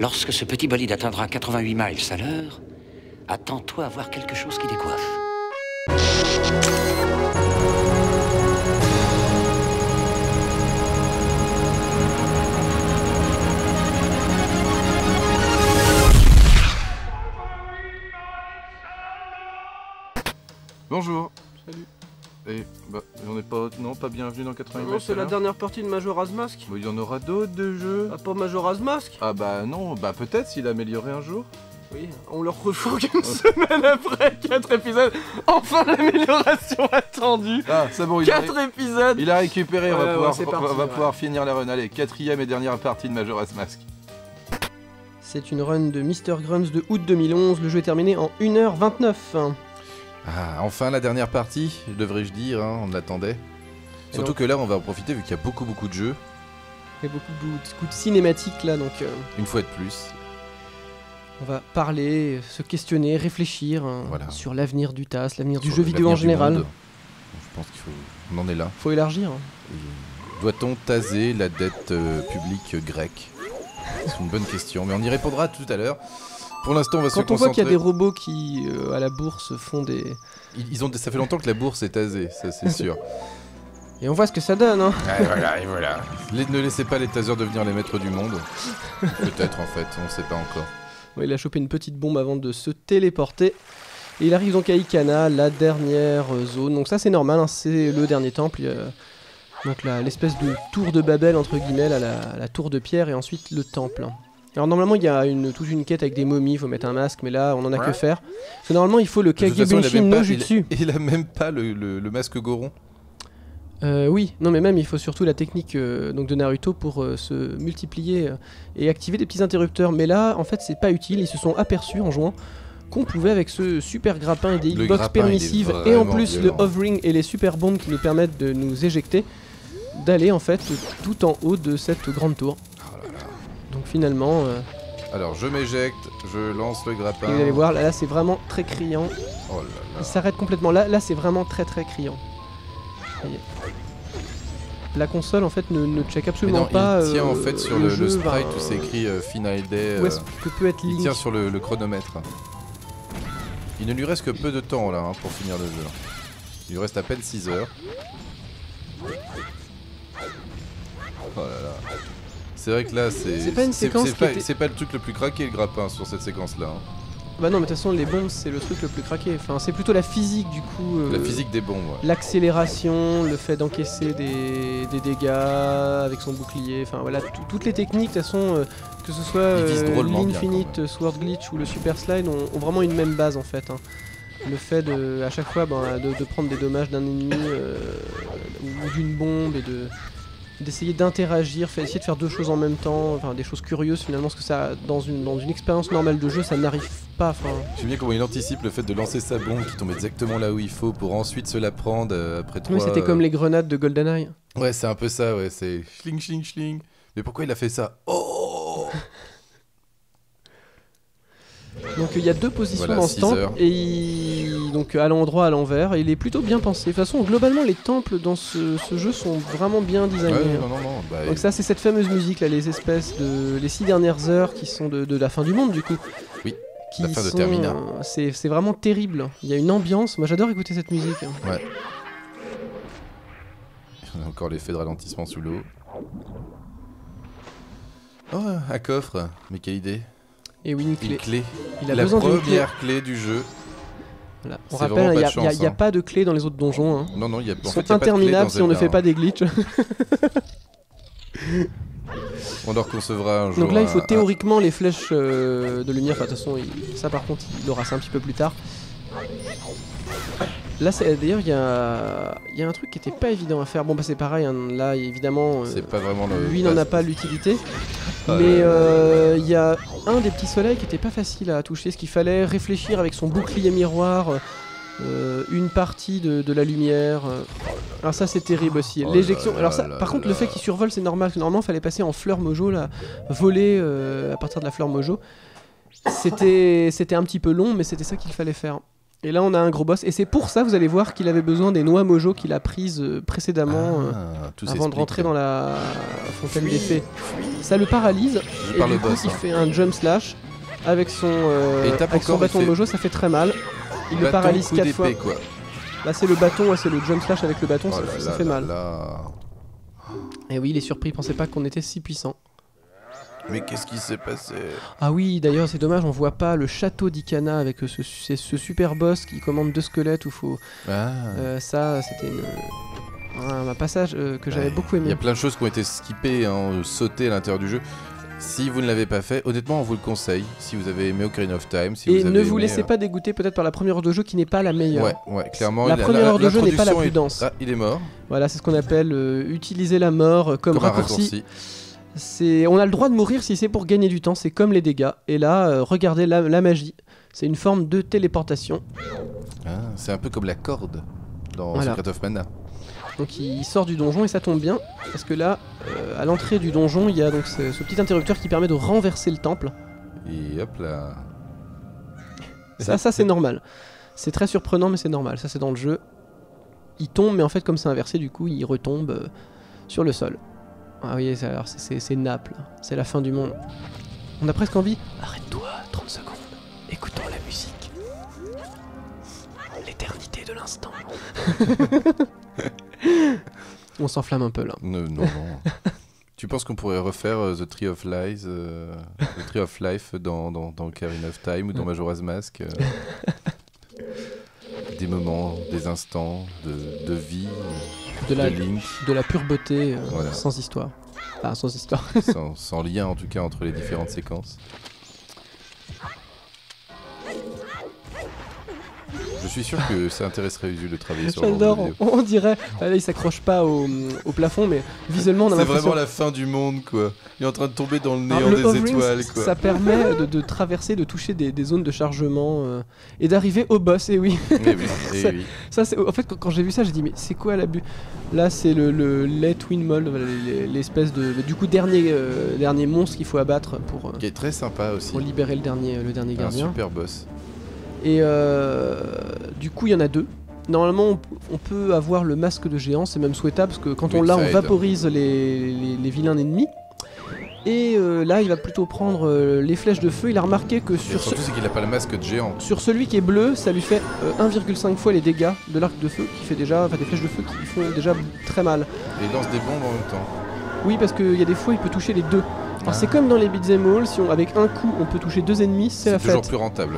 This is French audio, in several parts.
Lorsque ce petit bolide atteindra 88 miles à l'heure, attends-toi à voir quelque chose qui décoiffe. Bonjour. Salut. Et bah, on n'est pas, non, pas bienvenue dans 88 Non, c'est la dernière partie de Majora's Mask. Bah, il y en aura d'autres de jeux. Ah, pas Majora's Mask? Ah bah non, bah peut-être s'il a amélioré un jour. Oui, on leur refourgue une semaine après 4 épisodes. Enfin l'amélioration attendue. Ah, c'est bon, 4 épisodes. il a récupéré, on va, Ouais, pouvoir, c'est parti, on va ouais. pouvoir finir la run. Allez, 4ème et dernière partie de Majora's Mask. C'est une run de Mr. Grunts de août 2011. Le jeu est terminé en 1h29. Ah, enfin la dernière partie, devrais-je dire, hein, on l'attendait. Surtout donc, que là, on va en profiter vu qu'il y a beaucoup de jeux. il y a beaucoup de cinématiques là, donc Une fois de plus. on va parler, se questionner, réfléchir Voilà. sur l'avenir du TAS, l'avenir du Sur jeu vidéo en l'avenir du général. monde. Je pense qu'il faut... On en est là. Faut élargir. Doit-on taser la dette publique grecque? C'est une bonne question, mais on y répondra tout à l'heure. Pour l'instant, on va se Quand on concentrer... voit qu'il y a des robots qui, à la bourse, font des... Ça fait longtemps que la bourse est tasée, ça c'est sûr. Et on voit ce que ça donne, hein. Et voilà. Ne laissez pas les tasers devenir les maîtres du monde. Peut-être en fait, on sait pas encore. Ouais, il a chopé une petite bombe avant de se téléporter. Et il arrive donc à Ikana, la dernière zone. Donc ça c'est normal, hein, c'est le dernier temple. Donc l'espèce de tour de Babel, entre guillemets, là, la tour de pierre et ensuite le temple. Alors normalement il y a toute une quête avec des momies, il faut mettre un masque, mais là on en a que faire. Parce que normalement il faut le Kagebunshin no Jutsu. Il a même pas le masque Goron. Oui, non mais même il faut surtout la technique donc de Naruto pour se multiplier et activer des petits interrupteurs. Mais là en fait c'est pas utile, ils se sont aperçus en jouant qu'on pouvait avec ce super grappin et des hitbox permissives et en plus violent. le hovering et les super bombes qui nous permettent de nous éjecter, d'aller en fait tout en haut de cette grande tour. Oh là là. Donc finalement... Alors je m'éjecte, je lance le grappin. et vous allez voir, là c'est vraiment très criant. Oh là là. Il s'arrête complètement, là c'est vraiment très criant. Voyez. La console en fait ne check Mais absolument non, pas. il tient en fait sur le jeu, sprite où c'est écrit Final Day. Où est-ce que peut être Il Link? tient sur le chronomètre. Il ne lui reste que peu de temps là pour finir le jeu. Il lui reste à peine 6 heures. Oh là là. C'est vrai que là C'est pas une séquence qui était- c'est pas le truc le plus craqué le grappin sur cette séquence là. Bah non mais de toute façon les bombes c'est le truc le plus craqué. Enfin c'est plutôt la physique du coup. La physique des bombes. Ouais. L'accélération, le fait d'encaisser des dégâts avec son bouclier, enfin voilà, toutes les techniques de toute façon, que ce soit Ils visent drôlement bien, l'Infinite quand même. Sword Glitch ou le Super Slide ont vraiment une même base en fait. Hein. Le fait de, à chaque fois de prendre des dommages d'un ennemi ou d'une bombe et d'essayer d'interagir, essayer de faire deux choses en même temps, enfin des choses curieuses finalement, parce que ça, dans une expérience normale de jeu ça n'arrive pas. Enfin, J'aime bien comment il anticipe le fait de lancer sa bombe qui tombe exactement là où il faut pour ensuite se la prendre après 3... oui, c'était comme les grenades de GoldenEye. Ouais, c'est un peu ça, ouais, c'est schling schling schling. Mais pourquoi il a fait ça? Oh. Donc il y a deux positions Voilà, dans ce 6 temple heures. et donc à l'endroit, à l'envers, et il est plutôt bien pensé. De toute façon, globalement, les temples dans ce jeu sont vraiment bien designés. Ouais, hein. non. Bah, Donc ça, c'est cette fameuse musique là, les espèces de les 6 dernières heures qui sont de la fin du monde du coup. Oui, Qui la fin de sont, Termina. c'est vraiment terrible. Il y a une ambiance. Moi, j'adore écouter cette musique. Ouais. On a encore l'effet de ralentissement sous l'eau. Oh, un coffre. Mais quelle idée. Et oui, une clé. Une clé. Il a La besoin d'une clé. première clé du jeu. Voilà. On C'est rappelle, vraiment il pas n'y de chance, a hein. pas de clé dans les autres donjons. Hein. Non, il y a, Ils en sont fait, y a pas de clé interminables dans si on ne Zelda, fait hein. pas des glitches. On en recevra un jour. Donc là, il faut théoriquement les flèches de lumière. Enfin, de toute façon, ça par contre, il aura ça un petit peu plus tard. Là, d'ailleurs, il y a un truc qui était pas évident à faire. Bon, bah c'est pareil. Hein, là, évidemment, C'est pas vraiment le. lui n'en a pas l'utilité. Ah, Mais il y a un des petits soleils qui était pas facile à toucher. Ce qu'il fallait réfléchir avec son bouclier miroir. Une partie de la lumière. Alors ça c'est terrible aussi. Oh L'éjection. là Alors ça, là par contre, là. le fait qu'il survole c'est normal. Parce que normalement, il fallait passer en fleur mojo là, voler à partir de la fleur mojo. C'était un petit peu long, mais c'était ça qu'il fallait faire. Et là, on a un gros boss. Et c'est pour ça, vous allez voir qu'il avait besoin des noix mojo qu'il a prises précédemment avant de rentrer dans la fontaine des fées. Ça le paralyse. Et du coup, il fait un jump slash avec son bâton mojo. Ça fait très mal. Il le paralyse 4 fois. Quoi. Là, c'est le bâton, c'est le jump slash avec le bâton. Ça fait mal. Et oui, il est surpris. Il pensait pas qu'on était si puissant. Mais qu'est-ce qui s'est passé? Ah oui, d'ailleurs, c'est dommage, on voit pas le château d'Ikana avec ce super boss qui commande 2 squelettes où faut... ça, c'était un passage que j'avais beaucoup aimé. Il y a plein de choses qui ont été skippées, sautées à l'intérieur du jeu. Si vous ne l'avez pas fait, honnêtement, on vous le conseille. Si vous avez aimé Ocarina of Time, si et ne vous laissez pas dégoûter peut-être par la première heure de jeu qui n'est pas la meilleure. Ouais, clairement. La première heure de jeu n'est pas la plus dense. Ah, il est mort. Voilà, c'est ce qu'on appelle utiliser la mort comme raccourci. On a le droit de mourir si c'est pour gagner du temps, c'est comme les dégâts. Et là, regardez la magie. C'est une forme de téléportation. C'est un peu comme la corde dans Secret of Mana. Donc il sort du donjon et ça tombe bien. Parce que là, à l'entrée du donjon, il y a donc ce petit interrupteur qui permet de renverser le temple. Et hop là. Ça c'est normal. C'est très surprenant mais c'est normal, ça c'est dans le jeu. Il tombe mais en fait comme c'est inversé du coup il retombe sur le sol. Ah oui, c'est Naples, c'est la fin du monde. On a presque envie. Arrête-toi, 30 secondes. Écoutons la musique. L'éternité de l'instant. On s'enflamme un peu là. Non. Tu penses qu'on pourrait refaire The Tree of Lies, The Tree of Life dans Ocarina of Time ou dans Majora's Mask Des moments, des instants de vie. De Link. De la pure beauté, sans histoire. Enfin, sans histoire. sans lien en tout cas entre les différentes séquences. Je suis sûr que ça intéresserait Usul de travailler sur le jeu vidéo. On dirait, là il s'accroche pas au plafond, mais visuellement on a l'impression... C'est vraiment la fin du monde quoi. Il est en train de tomber dans le néant des étoiles quoi. Ça permet de traverser, de toucher des zones de chargement et d'arriver au boss, et oui. Ça, c'est, en fait quand j'ai vu ça j'ai dit mais c'est quoi l'abus? Là c'est le Let Windmold, l'espèce de du coup dernier monstre qu'il faut abattre pour... qui est très sympa aussi. Pour libérer le dernier gardien. Un super boss. Et du coup il y en a 2. Normalement on peut avoir le masque de géant, c'est même souhaitable parce que quand on l'a on vaporise les vilains ennemis. Et là il va plutôt prendre les flèches de feu. Il a remarqué que surtout c'est qu'il a pas le masque de géant. Sur celui qui est bleu ça lui fait 1,5 fois les dégâts de l'arc de feu qui fait déjà, enfin des flèches de feu qui font déjà très mal. Et il lance des bombes en même temps. Oui parce qu'il y a des fois il peut toucher les deux. Alors c'est comme dans les beat'em all, si avec un coup on peut toucher 2 ennemis, c'est la fête. C'est toujours plus rentable.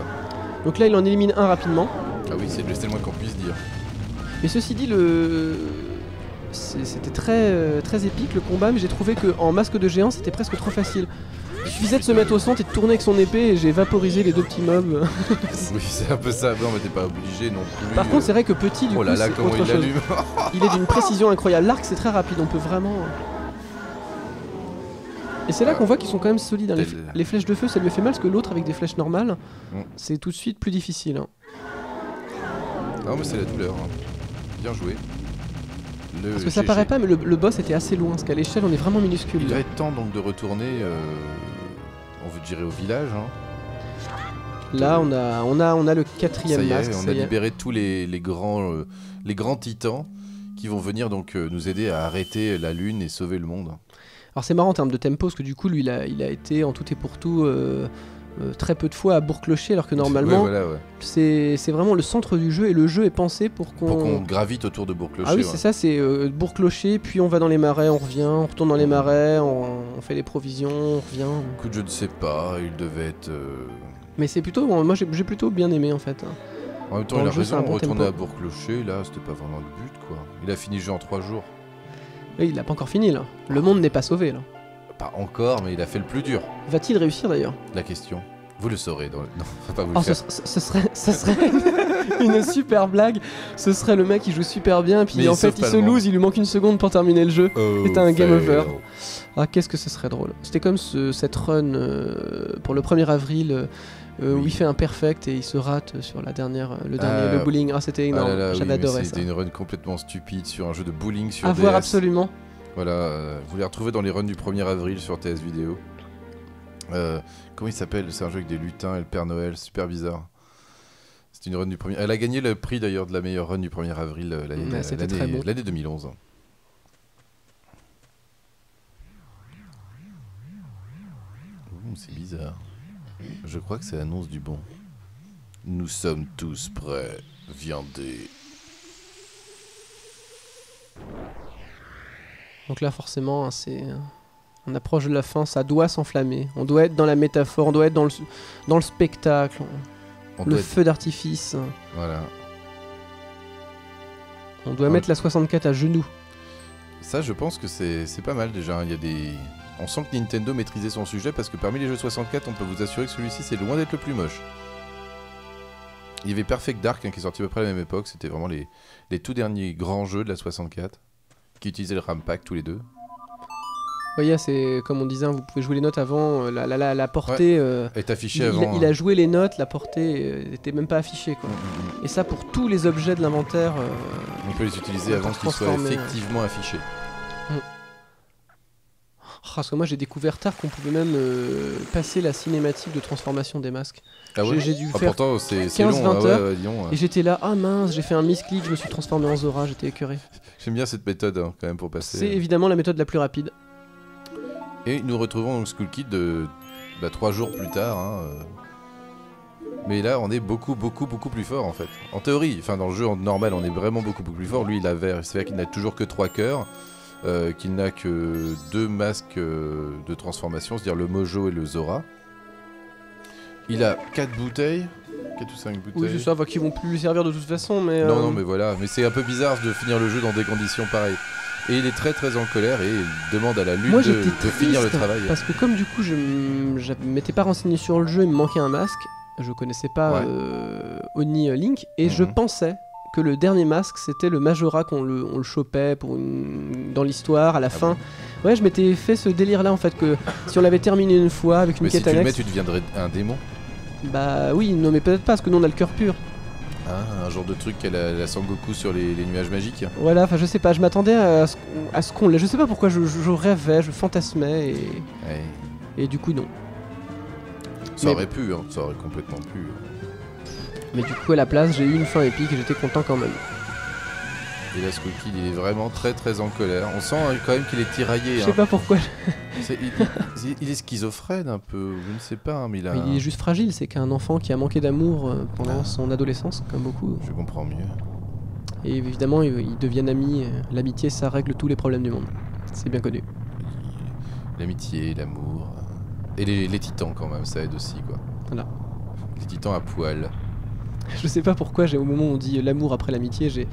Donc là il en élimine un rapidement. Ah oui, c'est le moins qu'on puisse dire. Mais ceci dit, c'était très épique le combat, mais j'ai trouvé qu'en masque de géant c'était presque trop facile. Il suffisait de se mettre au centre et de tourner avec son épée et j'ai vaporisé les 2 petits mobs. Oui, c'est un peu ça, non mais t'es pas obligé non plus. Par contre c'est vrai que petit du coup là, comment il l'allume. Il est d'une précision incroyable, l'arc c'est très rapide, on peut vraiment... Et c'est là qu'on voit qu'ils sont quand même solides, hein. Les flèches de feu ça lui a fait mal parce que l'autre avec des flèches normales, c'est tout de suite plus difficile. Hein. Non mais c'est la douleur, hein. Bien joué. Parce que ça paraît pas mais le boss était assez loin, parce qu'à l'échelle on est vraiment minuscule. Il va être temps donc de retourner, on veut dire au village. Hein. Là on a le 4e masque. On a libéré tous les grands titans qui vont venir donc nous aider à arrêter la lune et sauver le monde. Alors c'est marrant en termes de tempo, parce que du coup lui il a été en tout et pour tout très peu de fois à Bourg-Clocher, alors que normalement c'est vraiment le centre du jeu et le jeu est pensé pour qu'on gravite autour de Bourg-Clocher. Ah oui c'est ça, c'est Bourg-Clocher, puis on va dans les marais, on revient, on retourne dans les marais, on fait les provisions, on revient. Écoute, je ne sais pas, il devait être... Mais c'est plutôt, moi j'ai plutôt bien aimé en fait. En même temps il a raison, retourner à Bourg-Clocher, là c'était pas vraiment le but quoi. Il a fini le jeu en 3 jours. Et il l'a pas encore fini là. Le monde n'est pas sauvé là. Pas encore, mais il a fait le plus dur. Va-t-il réussir d'ailleurs? La question. Vous le saurez dans le... Non, faut pas vous le faire. Ce serait une super blague. Ce serait le mec qui joue super bien, puis mais en fait il se lose, il lui manque une seconde pour terminer le jeu. C'est un game over. Ah qu'est-ce que ce serait drôle. C'était comme cette run pour le 1er avril où il fait un perfect et il se rate sur le bowling. Ah c'était énorme, j'avais adoré ça. C'était une run complètement stupide sur un jeu de bowling sur DS. À voir absolument. Voilà, vous les retrouvez dans les runs du 1er avril sur TS Vidéo. Comment il s'appelle? C'est un jeu avec des lutins et le Père Noël, super bizarre. C'est une run du 1er... Elle a gagné le prix d'ailleurs de la meilleure run du 1er avril c'était très bon. l'année 2011. C'est bizarre. Je crois que c'est l'annonce du bon. Nous sommes tous prêts. Viandez. Donc là, forcément, on approche de la fin, ça doit s'enflammer. On doit être dans la métaphore, on doit être dans le spectacle, le feu d'artifice. Voilà. On doit mettre la 64 à genoux. Ça, je pense que c'est pas mal déjà. Il y a des... On sent que Nintendo maîtrisait son sujet parce que parmi les jeux 64, on peut vous assurer que celui-ci, c'est loin d'être le plus moche. Il y avait Perfect Dark qui est sorti à peu près à la même époque. C'était vraiment les tout derniers grands jeux de la 64 qui utilisaient le RAM pack tous les deux. Oui, c'est comme on disait, vous pouvez jouer les notes avant, la portée est affichée avant. Il a joué les notes, la portée n'était même pas affichée, quoi. Et ça pour tous les objets de l'inventaire. On peut les utiliser avant qu'ils soient effectivement affichés. Parce que moi j'ai découvert tard qu'on pouvait même passer la cinématique de transformation des masques. Ah ouais, j'ai dû faire pourtant c'est 15-20 long, heures, disons, et j'étais là, ah mince, j'ai fait un misclick, je me suis transformé en Zora, j'étais écœuré. J'aime bien cette méthode quand même pour passer. C'est évidemment la méthode la plus rapide. Et nous retrouvons donc Skull Kid 3 jours plus tard. Mais là on est beaucoup plus fort en fait. En théorie, enfin dans le jeu normal on est vraiment beaucoup plus fort. Lui il a vert, c'est vrai qu'il n'a toujours que 3 cœurs. Qu'il n'a que 2 masques de transformation, c'est-à-dire le Mojo et le Zora. Il a 4 bouteilles, 4 ou 5 bouteilles. Oui, c'est ça, qui vont plus lui servir de toute façon, mais... Non, mais voilà, mais c'est un peu bizarre de finir le jeu dans des conditions pareilles. Et il est très en colère et il demande à la lune de finir le travail. Parce que comme du coup je m'étais pas renseigné sur le jeu, il me manquait un masque, je connaissais pas Oni Link, et je pensais que le dernier masque c'était le Majora qu'on le chopait dans l'histoire à la fin. Bon. Ouais, je m'étais fait ce délire là en fait, que si on l'avait terminé une fois avec une quête annexe... Mais si tu le mets, tu deviendrais un démon. Bah oui, non mais peut-être pas, parce que nous on a le cœur pur. Ah, un genre de truc qu'elle a la Sangoku sur les nuages magiques. Voilà, enfin je sais pas, je m'attendais à ce qu'on l'ait, je sais pas pourquoi je rêvais, je fantasmais et du coup non. Ça aurait pu, hein, ça aurait complètement pu. Mais du coup à la place j'ai eu une fin épique et j'étais content quand même. Et là Skull Kid il est vraiment très en colère. On sent quand même qu'il est tiraillé. Je sais pas pourquoi. Il est schizophrène un peu, je ne sais pas. Mais il est juste fragile, c'est qu'un enfant qui a manqué d'amour pendant son adolescence, comme beaucoup. Je comprends mieux. Et évidemment ils deviennent amis, l'amitié ça règle tous les problèmes du monde. C'est bien connu. L'amitié, l'amour... Et les titans quand même, ça aide aussi quoi. Voilà. Les titans à poil. Je sais pas pourquoi, au moment où on dit l'amour après l'amitié, j'ai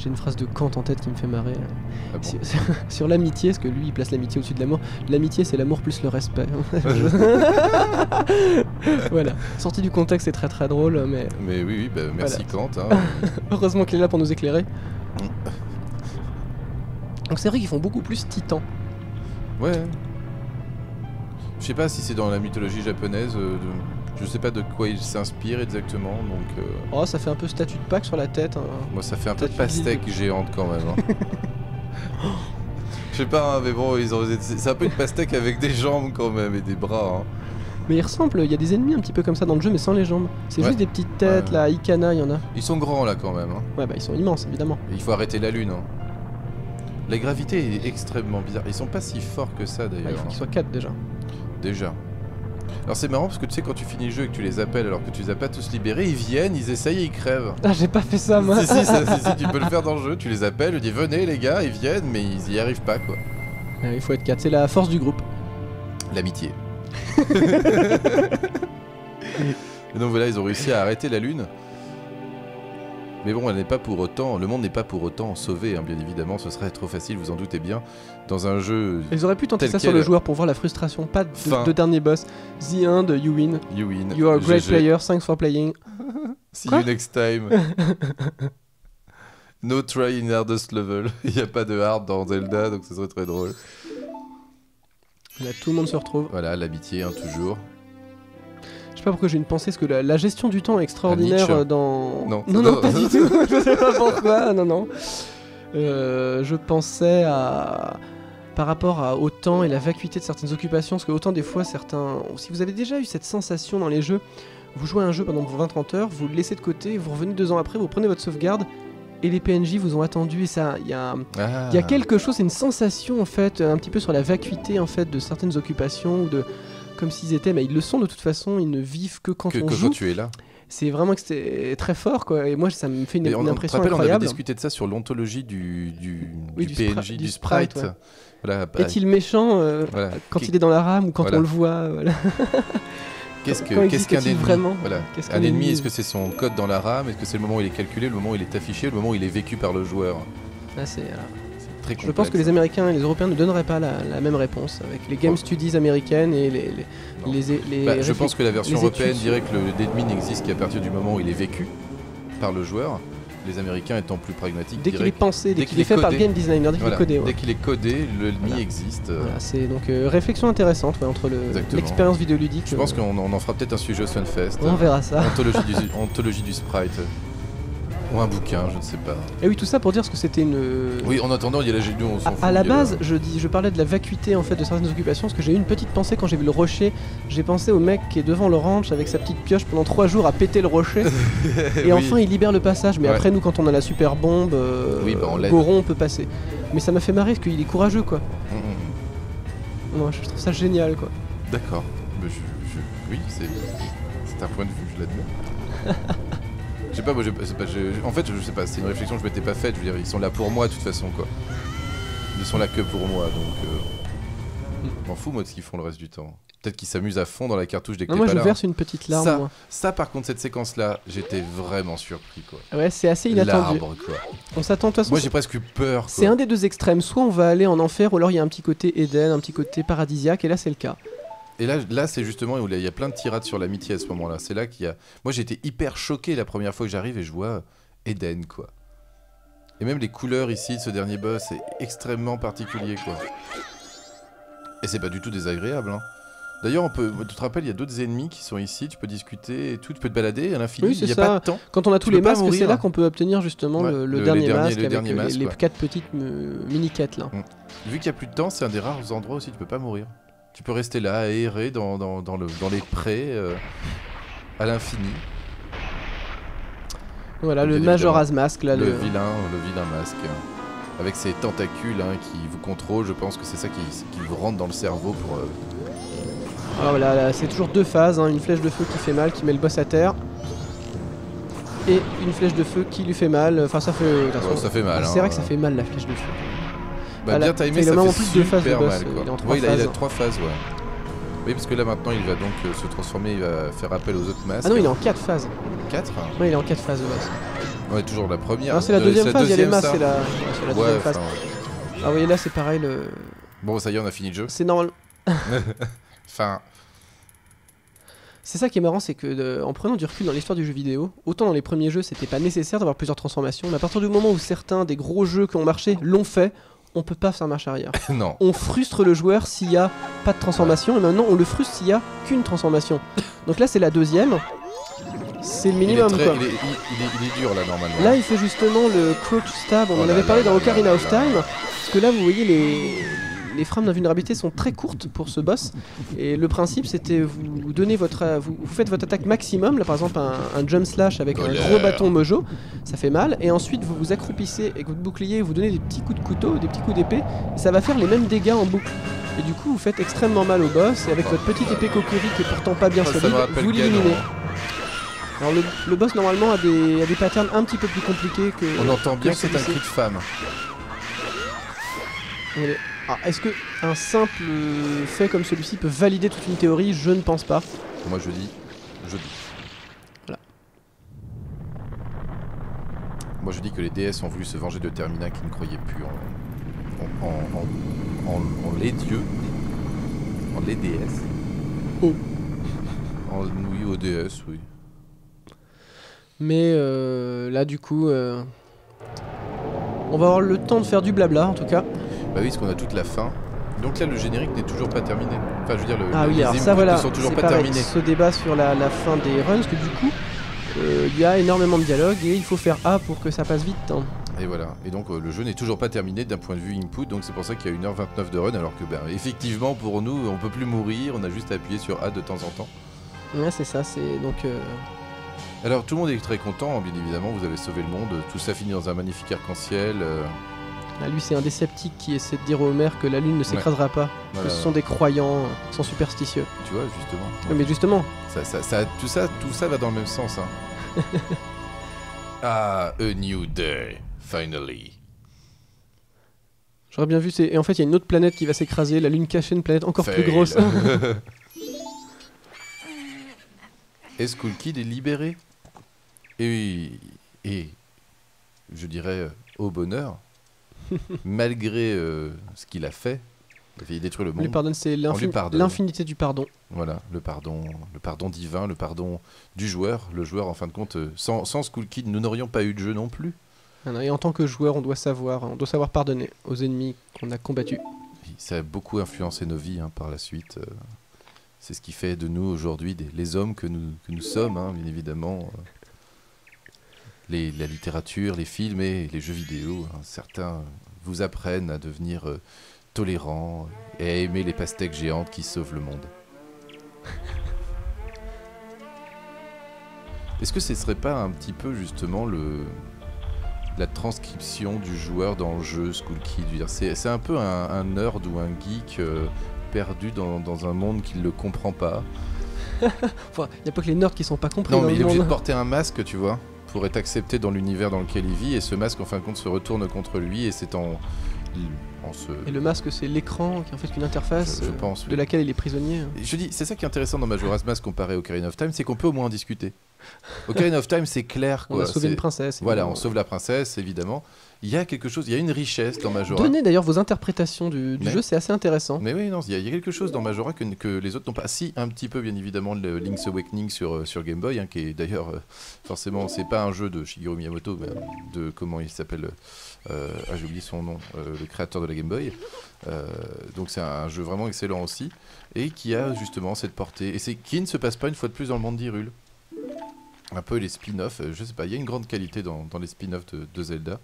une phrase de Kant en tête qui me fait marrer. Ah bon sur l'amitié, parce que lui il place l'amitié au-dessus de l'amour. L'amitié c'est l'amour plus le respect. Voilà. Sorti du contexte, c'est très drôle, mais... Mais oui, bah, merci voilà. Kant. Hein. Heureusement qu'il est là pour nous éclairer. Donc c'est vrai qu'ils font beaucoup plus titans. Ouais. Je sais pas si c'est dans la mythologie japonaise... Je sais pas de quoi il s'inspire exactement, donc... Oh, ça fait un peu statue de Pâques sur la tête. Hein. Moi, ça fait un peu de pastèque géante quand même. Hein. Je sais pas, hein, mais bon, c'est un peu une pastèque avec des jambes quand même et des bras. Hein. Mais il ressemble, il y a des ennemis un petit peu comme ça dans le jeu, mais sans les jambes. C'est juste des petites têtes, là, Ikana, il y en a. Ils sont grands là quand même. Hein. Ouais, bah ils sont immenses, évidemment. Et il faut arrêter la lune. Hein. La gravité est extrêmement bizarre. Ils sont pas si forts que ça d'ailleurs. Il faut qu'ils soient 4 déjà. Déjà. Alors c'est marrant parce que tu sais quand tu finis le jeu et que tu les appelles alors que tu les as pas tous libérés, ils viennent, ils essayent et ils crèvent. Ah j'ai pas fait ça moi. Si, tu peux le faire dans le jeu, tu les appelles, tu dis venez les gars, ils viennent mais ils y arrivent pas quoi. Il faut être 4, c'est la force du groupe. L'amitié. Et donc voilà, ils ont réussi à arrêter la lune. Mais bon, elle n'est pas pour autant, le monde n'est pas pour autant sauvé, hein, bien évidemment, ce serait trop facile, vous en doutez bien, dans un jeu. Ils auraient pu tenter ça sur le joueur pour voir la frustration, pas de dernier boss. The end, you win. You win. You are a great player, thanks for playing. See you next time. No try in hardest level. Il n'y a pas de hard dans Zelda, donc ce serait très drôle. Là, tout le monde se retrouve. Voilà, l'amitié, hein, toujours. Je sais pas pourquoi j'ai une pensée, parce que la gestion du temps est extraordinaire dans... Non, pas du tout. Je sais pas pourquoi, non. Je pensais à... Par rapport au temps et la vacuité de certaines occupations, parce que autant des fois, si vous avez déjà eu cette sensation dans les jeux, vous jouez à un jeu pendant 20-30 heures, vous le laissez de côté, vous revenez 2 ans après, vous prenez votre sauvegarde, et les PNJ vous ont attendu, et ça, il y a quelque chose, c'est une sensation en fait, un petit peu sur la vacuité en fait de certaines occupations, ou de comme s'ils étaient, mais ils le sont de toute façon, ils ne vivent que quand on joue. Quand tu es là. C'est vraiment que c'était très fort quoi, et moi ça me fait une impression on incroyable. On avait discuté de ça sur l'ontologie du PNJ, du sprite. Ouais. Voilà, est-il méchant quand il est dans la rame ou quand on le voit Qu'est-ce qu'un ennemi vraiment Un ennemi, est-ce que c'est son code dans la rame? Est-ce que c'est le moment où il est calculé, le moment où il est affiché, le moment où il est vécu par le joueur? C'est très complexe. Je pense que les Américains et les Européens ne donneraient pas la même réponse avec les Game Studies américaines et je pense que la version européenne dirait que l'ennemi n'existe qu'à partir du moment où il est vécu par le joueur. Les Américains étant plus pragmatiques, dès qu'il est pensé, dès qu'il est fait par le game designer, dès qu'il est codé. Dès qu'il est codé, l'ennemi existe. Voilà, c'est donc réflexion intéressante entre l'expérience vidéoludique. Je pense qu'on en fera peut-être un sujet au Sunfest. On verra ça. Ontologie du sprite. Ou un bouquin, je ne sais pas. Et oui, tout ça pour dire ce que c'était une... Oui, en attendant, il y a la GNU, on s'en fout. À la base, je parlais de la vacuité en fait de certaines occupations, parce que j'ai eu une petite pensée quand j'ai vu le rocher. J'ai pensé au mec qui est devant le ranch avec sa petite pioche pendant 3 jours à péter le rocher. Et enfin, il libère le passage. Mais après, nous, quand on a la super bombe, Goron, on peut passer. Mais ça m'a fait marrer, parce qu'il est courageux, quoi. Moi, je trouve ça génial, quoi. D'accord. Oui, c'est un point de vue, je l'admets. Je sais pas, moi, en fait, je sais pas, c'est une réflexion que je m'étais pas faite. Je veux dire, ils sont là pour moi de toute façon, quoi. Ils sont là que pour moi, donc. Je m'en fous, moi, de ce qu'ils font le reste du temps. Peut-être qu'ils s'amusent à fond dans la cartouche dès que t'es pas là. Moi, je verse une petite larme. Ça, par contre, cette séquence-là, j'étais vraiment surpris, quoi. Ouais, c'est assez inattendu. L'arbre, quoi. On s'attend de toute façon. Moi, j'ai presque eu peur, quoi. C'est un des deux extrêmes. Soit on va aller en enfer, ou alors il y a un petit côté Éden, un petit côté paradisiaque, et là, c'est le cas. Et là c'est justement où il y a plein de tirades sur l'amitié à ce moment-là. C'est là qu'il y a... Moi j'étais hyper choqué la première fois que j'arrive et je vois Eden, quoi. Et même les couleurs ici de ce dernier boss, c'est extrêmement particulier, quoi. Et c'est pas du tout désagréable, hein. D'ailleurs, tu te rappelles, il y a d'autres ennemis qui sont ici, tu peux discuter et tout, tu peux te balader à l'infini, oui, il n'y a pas de temps. Quand on a tous les masques, c'est là qu'on peut obtenir justement le dernier masque avec les 4 petites mini-quêtes, là. Vu qu'il n'y a plus de temps, c'est un des rares endroits aussi où tu peux pas mourir. Tu peux rester là, à errer dans les prés, à l'infini. Voilà, le Majora's Mask, là. Le vilain masque. Avec ses tentacules qui vous contrôlent, je pense que c'est ça qui vous rentre dans le cerveau pour... Alors voilà, là, c'est toujours 2 phases, une flèche de feu qui fait mal, qui met le boss à terre. Et une flèche de feu qui lui fait mal, enfin ça fait... ça fait mal. C'est vrai que ça fait mal la flèche de feu. Bah bien timé, ça fait super mal, quoi. Il a 3 phases, ouais. Oui, parce que là maintenant il va donc se transformer, il va faire appel aux autres masques. Ah non, il est en 4 phases. 4 ? Oui, il est en 4 phases de boss. Ouais, toujours la première. Non, c'est la deuxième phase, il y a les masques, c'est la deuxième phase. Ah oui, là c'est pareil, Bon, ça y est, on a fini le jeu. C'est normal. Enfin... C'est ça qui est marrant, c'est que en prenant du recul dans l'histoire du jeu vidéo, autant dans les premiers jeux c'était pas nécessaire d'avoir plusieurs transformations, mais à partir du moment où certains des gros jeux qui ont marché l'ont fait, on peut pas faire marche arrière. Non. On frustre le joueur s'il y a pas de transformation, et maintenant on le frustre s'il y a qu'une transformation. Donc là c'est la deuxième, c'est le minimum, quoi. Il est dur là normalement. Là il fait justement le crouch stab, on en avait parlé dans Ocarina of Time, parce que là vous voyez les frames d'invulnérabilité sont très courtes pour ce boss, et le principe c'était vous faites votre attaque maximum, là par exemple un jump slash avec un gros bâton mojo, ça fait mal, et ensuite vous vous accroupissez avec votre bouclier, vous donnez des petits coups de couteau, des petits coups d'épée, et ça va faire les mêmes dégâts en boucle. Et du coup vous faites extrêmement mal au boss, et avec votre petite épée Kokiri qui est pourtant pas bien solide, vous l'éliminez. Alors le boss normalement a des patterns un petit peu plus compliqués que... On entend bien que c'est un cri de femme. Alors, est-ce que un simple fait comme celui-ci peut valider toute une théorie? Je ne pense pas. Moi je dis. Voilà. Moi je dis que les DS ont voulu se venger de Termina qui ne croyait plus en les dieux. En les DS. Oh. Oui, au DS, oui. Mais là du coup... on va avoir le temps de faire du blabla en tout cas. Bah oui, parce qu'on a toute la fin. Donc là, le générique n'est toujours pas terminé. Enfin, je veux dire, oui, les alors inputs ça, voilà, ne sont toujours pas pareil, terminés. Ce débat sur la fin des runs, parce que du coup, il y a énormément de dialogue et il faut faire A pour que ça passe vite. Hein. Et voilà. Et donc, le jeu n'est toujours pas terminé d'un point de vue input. Donc c'est pour ça qu'il y a 1h29 de run. Alors que, effectivement, pour nous, on peut plus mourir. On a juste à appuyer sur A de temps en temps. Ouais, c'est ça, c'est donc... Alors tout le monde est très content, bien évidemment, vous avez sauvé le monde, tout ça finit dans un magnifique arc-en-ciel. Là, lui, c'est un des sceptiques qui essaie de dire au maire que la Lune ne s'écrasera pas, Voilà, que ce sont des croyants, qui sont superstitieux. tu vois, justement. Ouais, mais justement, Tout ça va dans le même sens. Hein. Ah, a new day, finally. j'aurais bien vu, et en fait, il y a une autre planète qui va s'écraser, la Lune cachée, une planète encore plus Fail. grosse. Et Skull Kid est libéré. Et je dirais, au bonheur, malgré ce qu'il a fait, il détruit le On lui monde. pardonne, c'est On lui pardonne. l'infinité du pardon. Voilà, le pardon divin, le pardon du joueur. Le joueur, en fin de compte, sans Skull Kid, nous n'aurions pas eu de jeu non plus. Et en tant que joueur, on doit savoir pardonner aux ennemis qu'on a combattus. Ça a beaucoup influencé nos vies hein, par la suite. C'est ce qui fait de nous aujourd'hui les hommes que nous sommes, hein, bien évidemment. La littérature, les films et les jeux vidéo. Hein, certains vous apprennent à devenir tolérants et à aimer les pastèques géantes qui sauvent le monde. Est-ce que ce serait pas un petit peu justement la transcription du joueur dans le jeu Skull Kid? Je veux dire, c'est un peu un nerd ou un geek perdu dans un monde qu'il ne comprend pas. Enfin, il n'y a pas que les nerds qui sont pas compris. Non, dans mais le il est obligé de monde. porter un masque, tu vois, pour être accepté dans l'univers dans lequel il vit, et ce masque, en fin de compte, se retourne contre lui, et c'est en se... Et le masque, c'est l'écran qui est en fait une interface Je pense, oui. de laquelle il est prisonnier. Et je dis, c'est ça qui est intéressant dans Majora's Mask comparé au Ocarina of Time, c'est qu'on peut au moins en discuter. Ocarina of Time, c'est clair, quoi. On a sauvé c'est- une princesse. Voilà, évidemment. on sauve la princesse, évidemment. Il y a quelque chose, il y a une richesse dans Majora. Donnez d'ailleurs vos interprétations du Mais- jeu, c'est assez intéressant. Mais oui, non, il y a quelque chose dans Majora que les autres n'ont pas. Si, un petit peu, bien évidemment, le Link's Awakening sur Game Boy, hein, qui est d'ailleurs, forcément, c'est pas un jeu de Shigeru Miyamoto, mais de, comment il s'appelle j'ai oublié son nom, le créateur de la Game Boy. Donc c'est un jeu vraiment excellent aussi, et qui a justement cette portée. Et c'est qui ne se passe pas une fois de plus dans le monde d'Hyrule. Un peu les spin-offs, je sais pas, il y a une grande qualité dans les spin-offs de Zelda.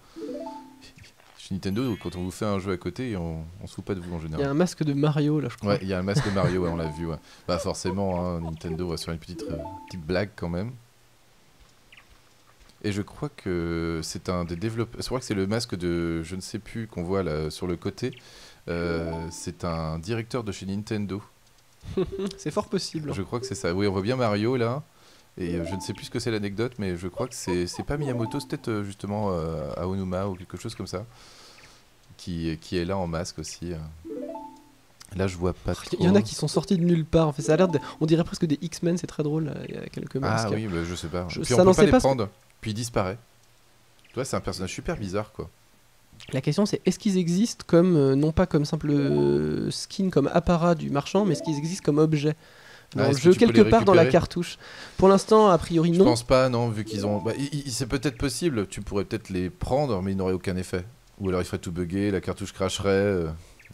Chez Nintendo, quand on vous fait un jeu à côté, on se fout pas de vous en Il y général. a un masque de Mario là, je crois. Ouais, il y a un masque de Mario, ouais, on l'a vu. Ouais. Bah forcément, hein, Nintendo va sur une petite blague quand même. Et je crois que c'est un des développeurs. Je crois que c'est le masque de, je ne sais plus, qu'on voit là sur le côté. C'est un directeur de chez Nintendo. C'est fort possible. Je crois que c'est ça. Oui, on voit bien Mario là. Et je ne sais plus ce que c'est l'anecdote, mais je crois que c'est pas Miyamoto, c'est peut-être justement Aonuma ou quelque chose comme ça, qui est là en masque aussi. Là, je vois pas trop. Il y en a qui sont sortis de nulle part. En fait, ça a l'air on dirait presque des X-Men, c'est très drôle. Il y a quelques masques. Ah oui, bah, je sais pas. Je Puis on peut s'annonçait pas les pas ce- prendre, puis il disparaît. Tu vois, c'est un personnage super bizarre, quoi. La question c'est est-ce qu'ils existent comme non pas comme simple skin, comme apparat du marchand, mais est-ce qu'ils existent comme objet dans Ah, le est-ce que jeu tu peux quelque les part dans la récupérer cartouche. Pour l'instant, a priori Je non. pense pas, non, vu qu'ils ont. Bah, c'est peut-être possible, tu pourrais peut-être les prendre, mais ils n'auraient aucun effet. Ou alors il ferait tout bugger, la cartouche cracherait.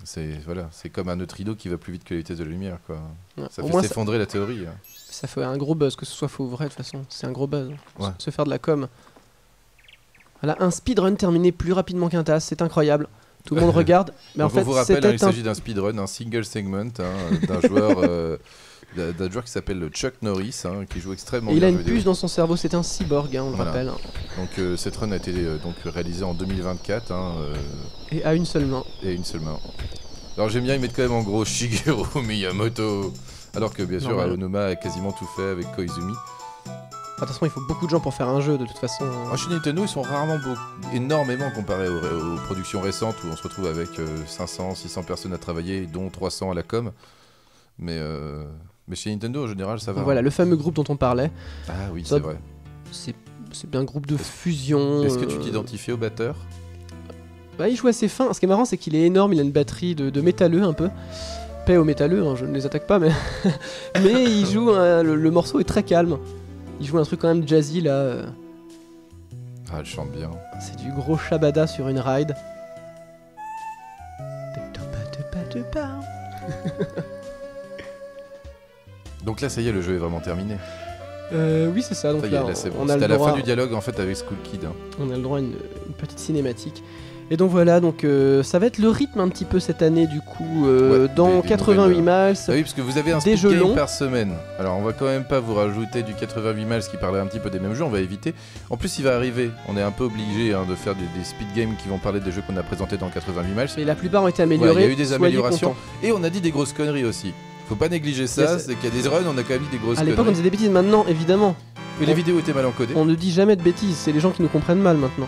C'est comme un neutrino qui va plus vite que la vitesse de la lumière, quoi. Ouais. Ça Au fait moins, s'effondrer la théorie. Hein. ça fait un gros buzz, que ce soit faux ou vrai de toute façon. C'est un gros buzz. Ouais. Se faire de la com. Voilà, un speedrun terminé plus rapidement qu'un TAS, c'est incroyable. Tout le monde regarde, mais en Donc on fait vous rappelle, hein, il c'était un... s'agit d'un speedrun, un single segment d'un joueur, d'un joueur qui s'appelle Chuck Norris, hein, qui joue extrêmement Et il bien a au une jeu vidéo. puce dans son cerveau, c'est un cyborg, hein, on le Voilà. rappelle. Donc cette run a été donc réalisée en 2024 Et à une seule main. et une seule main. Alors j'aime bien y mettre quand même en gros Shigeru Miyamoto, alors que bien sûr Normal. Aonuma a quasiment tout fait avec Koizumi. De toute façon, il faut beaucoup de gens pour faire un jeu, de toute façon. Chez Nintendo, ils sont rarement énormément comparés aux productions récentes où on se retrouve avec 500, 600 personnes à travailler, dont 300 à la com. Mais chez Nintendo, en général, ça va. Voilà, le fameux groupe dont on parlait, Ah oui, Ça- c'est vrai. c'est bien un groupe de fusion. Est-ce que tu t'identifies au batteur? Bah, il joue assez fin. Ce qui est marrant, c'est qu'il est énorme, il a une batterie de métalleux un peu. Paix aux métalleux, hein, je ne les attaque pas, mais, mais il joue, le morceau est très calme. Il joue un truc quand même jazzy là. Ah, elle chante bien. C'est du gros shabada sur une ride. Donc là, ça y est, le jeu est vraiment terminé. Oui, c'est ça. Donc Ça y là, est, là, c'est bon. on a C'était le à la droit, fin du dialogue en fait avec Skull Kid. Hein. on a le droit à une petite cinématique. Et donc voilà, donc ça va être le rythme un petit peu cette année du coup, dans des 88 nouvelles, miles. Ah oui, parce que vous avez un Des speed jeux game longs. par semaine. Alors on va quand même pas vous rajouter du 88 miles qui parlait un petit peu des mêmes jeux, on va éviter. En plus il va arriver, on est un peu obligé de faire des speed games qui vont parler des jeux qu'on a présentés dans 88 miles. Mais la plupart ont été Ouais, améliorés. il y a eu des soyez améliorations. contents. Et on a dit des grosses conneries aussi. Faut pas négliger ça, Yes. c'est qu'il y a des runs, on a quand même dit des grosses À l'époque on conneries. disait des bêtises, maintenant évidemment. Mais les vidéos étaient mal encodées. On ne dit jamais de bêtises, c'est les gens qui nous comprennent mal maintenant.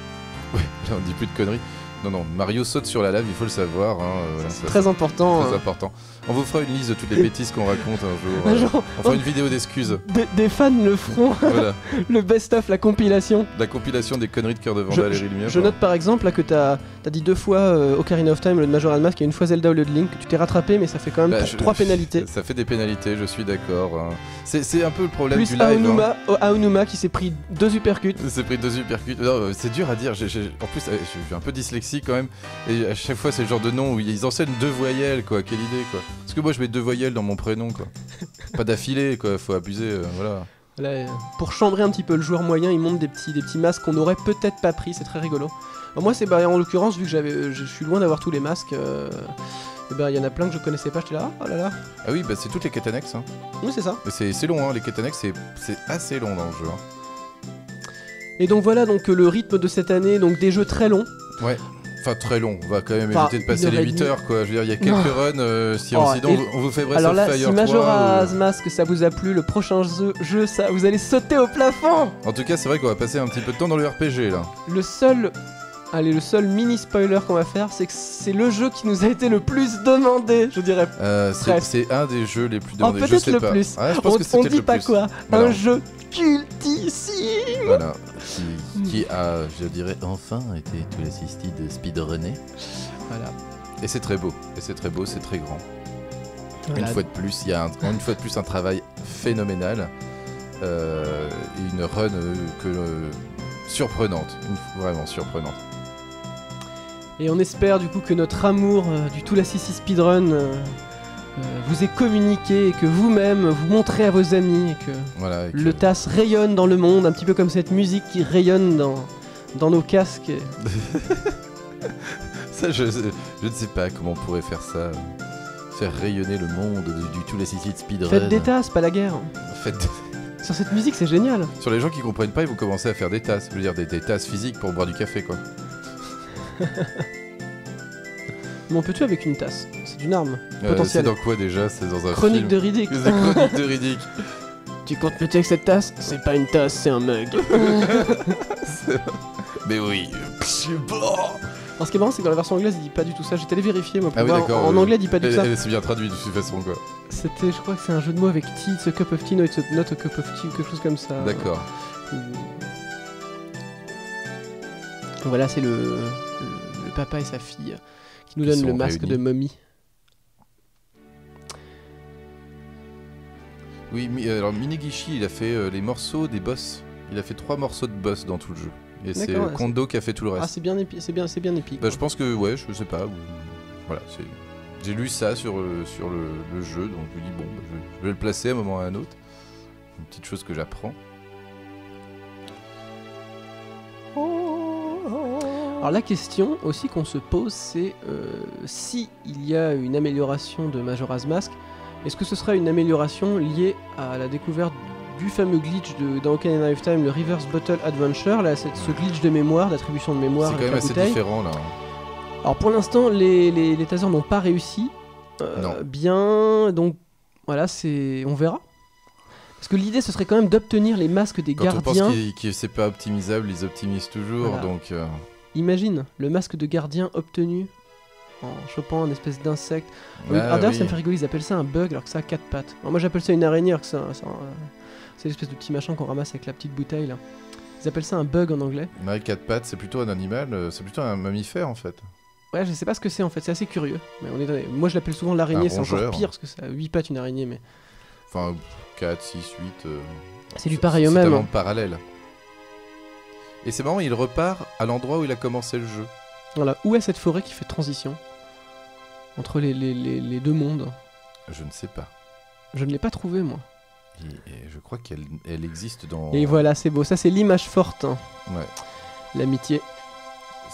Ouais, là on dit plus de conneries. Non, Mario saute sur la lave, il faut le savoir. Voilà, ça, Très important. c'est très important. On vous fera une liste de toutes les bêtises qu'on raconte un jour. Un jour, On fera une vidéo d'excuses. des fans le feront, Voilà, le best-of, la compilation. la compilation des conneries de Cœur de Vandal et Rilumia. Je note par exemple là, que t'as dit 2 fois Ocarina of Time, le Majora's Mask, et une fois Zelda au lieu de Link. Tu t'es rattrapé, mais ça fait quand même 3 pénalités. Ça fait des pénalités, je suis d'accord. C'est un peu le problème Plus du live. Aonuma qui s'est pris 2 uppercuts. C'est pris 2 uppercuts. Non, c'est dur à dire. En plus, je suis un peu dyslexique quand même. Et à chaque fois, c'est le genre de nom où ils enseignent 2 voyelles, quoi. Quelle idée, quoi. Parce que moi, je mets 2 voyelles dans mon prénom, quoi. Pas d'affilée, quoi. Faut abuser, voilà. Là, pour chambrer un petit peu le joueur moyen, il monte des petits masques qu'on n'aurait peut-être pas pris. C'est très rigolo. Alors moi, c'est en l'occurrence, vu que je suis loin d'avoir tous les masques. Il y en a plein que je connaissais pas. J'étais là, oh là là. Ah oui, bah c'est toutes les quêtes annexes. Hein. Oui, c'est ça. C'est long, hein. Les quêtes annexes, c'est assez long dans le jeu. Hein. Et donc voilà, donc le rythme de cette année, donc des jeux très longs. Ouais. Enfin, très long. On va quand même Enfin, éviter de passer les 8 heures, quoi. Je veux dire, il y a quelques runs. Sinon, on vous fait Breath Alors of là, Fire si 3. Majora's Mask ça vous a plu, le prochain jeu, ça, vous allez sauter au plafond. En tout cas, c'est vrai qu'on va passer un petit peu de temps dans le RPG, là. Le seul mini spoiler qu'on va faire, c'est que c'est le jeu qui nous a été le plus demandé, je dirais. C'est un des jeux les plus Oh, demandés. Je peut-être sais le pas. plus. Ouais, je pense que c'est On peut-être dit le pas plus. quoi. Voilà. Un jeu cultissime. Voilà. Qui a, je dirais, enfin été tout l'assisté de speedrunner. Voilà. Et c'est très beau. C'est très grand. Voilà. Une fois de plus, il y a une fois de plus un travail phénoménal. Une run surprenante. Vraiment surprenante. Et on espère du coup que notre amour du Tout la Sissi Speedrun vous est communiqué et que vous-même vous montrez à vos amis et que Voilà, et que- le TAS rayonne dans le monde, un petit peu comme cette musique qui rayonne dans nos casques. Ça, je ne sais pas comment on pourrait faire ça. Faire rayonner le monde du tout l'assisté de speedrun. Faites des tasses, pas la guerre. Faites- Sur cette musique, c'est génial. Sur les gens qui comprennent pas, ils vont commencer à faire des tasses. Je veux dire, des tasses physiques pour boire du café, quoi. Mais on peut tuer avec une tasse. C'est une arme C'est potentielle. dans quoi déjà? C'est dans un Chronique film. de Riddick. C'est Chronique de Riddick. Tu comptes me tuer avec cette tasse? C'est pas une tasse, c'est un mug. Mais oui. Alors ce qui est marrant, c'est que dans la version anglaise, il dit pas du tout ça. J'étais allé vérifier moi pour Ah oui, voir. d'accord. En anglais, il dit pas du tout ça. C'est bien traduit de toute façon, quoi. C'était, je crois que c'est un jeu de mots avec tea, it's a cup of tea, no, it's not a cup of tea, ou quelque chose comme ça. D'accord. Voilà, c'est le papa et sa fille qui nous donnent sont le masque réunis. de momie. Oui, alors Minegishi, il a fait les morceaux des boss. Il a fait 3 morceaux de boss dans tout le jeu. Et c'est D'accord, Kondo qui a fait tout le reste. Ah, c'est bien épique. Bah, je pense que, ouais, je sais pas. Voilà, j'ai lu ça sur le jeu, donc je me dis, bon, bah, je vais le placer à un moment ou à un autre. Une petite chose que j'apprends. Alors la question aussi qu'on se pose, c'est si il y a une amélioration de Majora's Mask, est-ce que ce sera une amélioration liée à la découverte du fameux glitch dans Ocarina of Time, le Reverse Bottle Adventure, là, ce glitch de mémoire, d'attribution de mémoire C'est quand avec même la assez bouteille. différent, là. Alors pour l'instant, les tasers n'ont pas réussi. Non. Bien, donc voilà, on verra. Parce que l'idée, ce serait quand même d'obtenir les masques des Quand gardiens. on pense que c'est pas optimisable, ils optimisent toujours, Voilà. donc... Imagine le masque de gardien obtenu en chopant un espèce d'insecte. ah, Alors d'ailleurs, ça oui. me fait rigoler, ils appellent ça un bug alors que ça a 4 pattes. Alors moi j'appelle ça une araignée alors que c'est l'espèce de petit machin qu'on ramasse avec la petite bouteille là. Ils appellent ça un bug en anglais. Ouais, 4 pattes, c'est plutôt un animal, c'est plutôt un mammifère, en fait. Ouais, je sais pas ce que c'est en fait, c'est assez curieux. Mais moi je l'appelle souvent l'araignée, Un c'est encore rongeur. pire parce que ça a 8 pattes une araignée, mais Enfin, 4, 6, 8... c'est du pareil au C'est même. un hein. monde parallèle. Et c'est marrant, il repart à l'endroit où il a commencé le jeu. Voilà, où est cette forêt qui fait transition entre les deux mondes? Je ne sais pas. Je ne l'ai pas trouvé moi. Et je crois qu'elle existe dans... Et voilà, c'est beau, ça c'est l'image forte, hein. Ouais. L'amitié.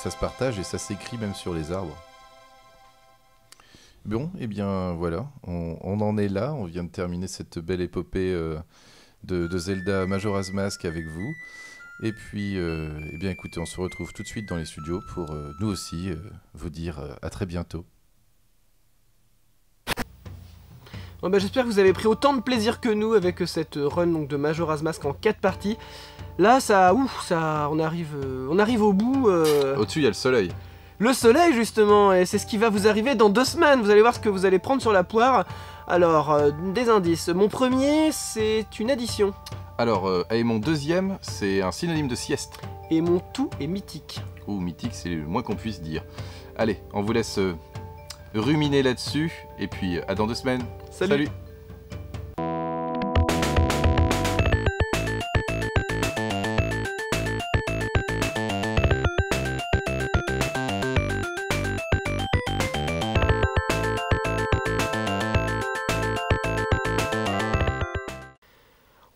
ça se partage et ça s'écrit même sur les arbres. Bon, et bien voilà, on en est là, on vient de terminer cette belle épopée de Zelda Majora's Mask avec vous. Et puis, eh bien écoutez, on se retrouve tout de suite dans les studios pour nous aussi vous dire à très bientôt. Bon, bah, j'espère que vous avez pris autant de plaisir que nous avec cette run donc, de Majora's Mask en 4 parties. Là, on arrive au bout. Au-dessus, il y a le soleil. Le soleil justement, et c'est ce qui va vous arriver dans 2 semaines. Vous allez voir ce que vous allez prendre sur la poire. Alors, des indices. Mon premier, c'est une addition. Alors, et mon deuxième, c'est un synonyme de sieste. Et mon tout est mythique. Ou mythique, c'est le moins qu'on puisse dire. Allez, on vous laisse ruminer là-dessus, et puis à dans 2 semaines. Salut.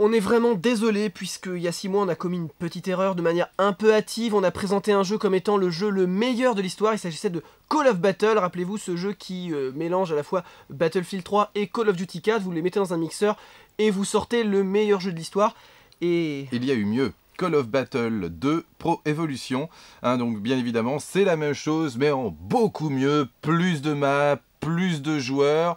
On est vraiment désolé puisqu'il y a 6 mois on a commis une petite erreur de manière un peu hâtive. On a présenté un jeu comme étant le jeu le meilleur de l'histoire. Il s'agissait de Call of Battle. Rappelez-vous ce jeu qui mélange à la fois Battlefield 3 et Call of Duty 4. Vous les mettez dans un mixeur et vous sortez le meilleur jeu de l'histoire. Et il y a eu mieux. Call of Battle 2 Pro Evolution. Donc bien évidemment c'est la même chose mais en beaucoup mieux. Plus de maps, plus de joueurs.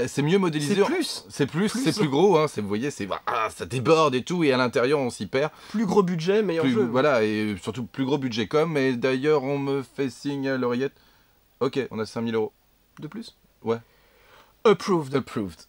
C'est mieux modélisé. C'est plus gros, hein, vous voyez, ça déborde et tout, et à l'intérieur on s'y perd. Plus gros budget, meilleur jeu. Voilà, et surtout plus gros budget com, et d'ailleurs on me fait signe à l'oreillette. Ok, on a 5000 € de plus. Ouais. Approved. Approved.